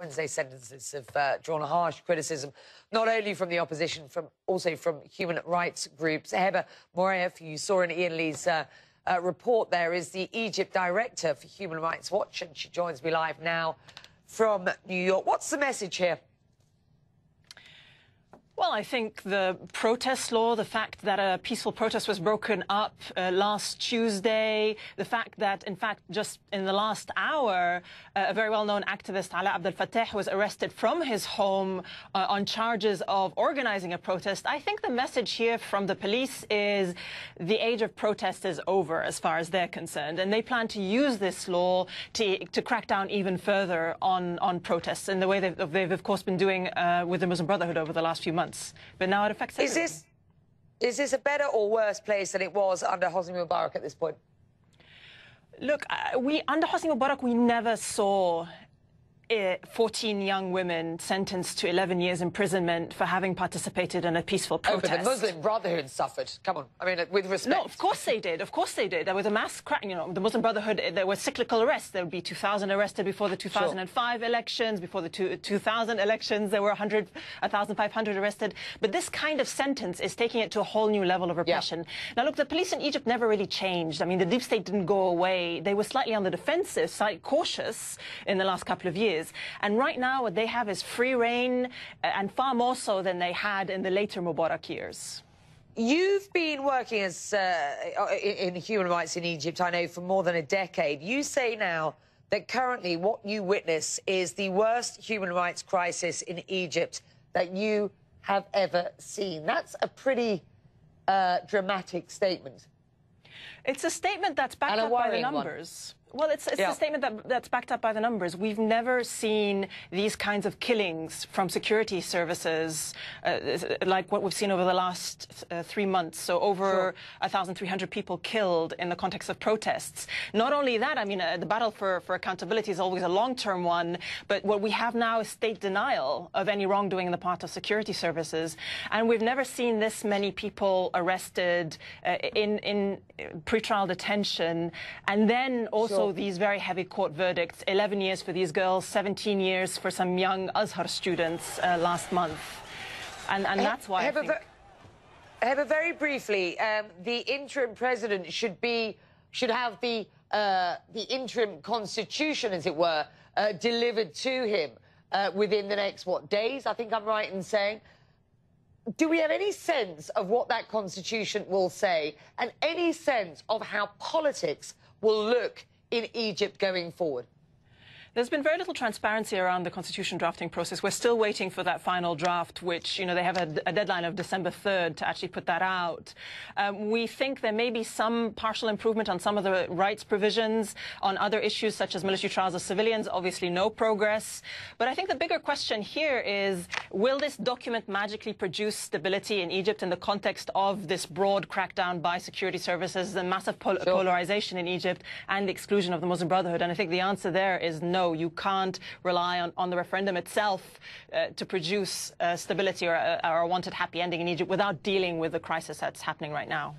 Wednesday sentences have drawn a harsh criticism, not only from the opposition, also from human rights groups. Heba, Morayef, who you saw in Ian Lee's report there, is the Egypt director for Human Rights Watch, and she joins me live now from New York. What's the message here? Well, I think the protest law, the fact that a peaceful protest was broken up last Tuesday, the fact that, in fact, just in the last hour, a very well-known activist, Ala Abdel Fattah, was arrested from his home on charges of organizing a protest. I think the message here from the police is the age of protest is over as far as they're concerned, and they plan to use this law to crack down even further on protests in the way they've of course, been doing with the Muslim Brotherhood over the last few months. But now it affects everyone. Is this a better or worse place than it was under Hosni Mubarak at this point? Look, under Hosni Mubarak, we never saw 14 young women sentenced to 11 years imprisonment for having participated in a peaceful protest. Oh, but the Muslim Brotherhood suffered. Come on, I mean, with respect. No, of course they did. Of course they did. There was a mass crack. You know, the Muslim Brotherhood, there were cyclical arrests. There would be 2,000 arrested before the 2005 elections. Before the 2000 elections, there were 1,500 arrested. But this kind of sentence is taking it to a whole new level of repression. Yeah. Now, look, the police in Egypt never really changed. I mean, the deep state didn't go away. They were slightly on the defensive, slightly cautious in the last couple of years. And right now, what they have is free reign, and far more so than they had in the later Mubarak years. You've been working as in human rights in Egypt, I know, for more than a decade. You say now that currently what you witness is the worst human rights crisis in Egypt that you have ever seen. That's a pretty dramatic statement. It's a statement that's backed up by the numbers. Well, it's a statement that's backed up by the numbers. We've never seen these kinds of killings from security services like what we've seen over the last 3 months. So over 1,300 people killed in the context of protests. Not only that, I mean, the battle for accountability is always a long-term one, but what we have now is state denial of any wrongdoing on the part of security services. And we've never seen this many people arrested in pretrial detention, and then also these very heavy court verdicts, 11 years for these girls, 17 years for some young Azhar students last month. And that's why I think... Heba, very briefly, the interim president should have the interim constitution, as it were, delivered to him within the next, days, I think I'm right in saying. Do we have any sense of what that constitution will say, and any sense of how politics will look in Egypt going forward? There's been very little transparency around the constitution drafting process. We're still waiting for that final draft, which, you know, they have a deadline of December 3rd to actually put that out. We think there may be some partial improvement on some of the rights provisions. On other issues, such as military trials of civilians, obviously no progress. But I think the bigger question here is, will this document magically produce stability in Egypt in the context of this broad crackdown by security services, the massive polarization in Egypt, and the exclusion of the Muslim Brotherhood? And I think the answer there is no. You can't rely on the referendum itself to produce stability or a wanted happy ending in Egypt without dealing with the crisis that's happening right now.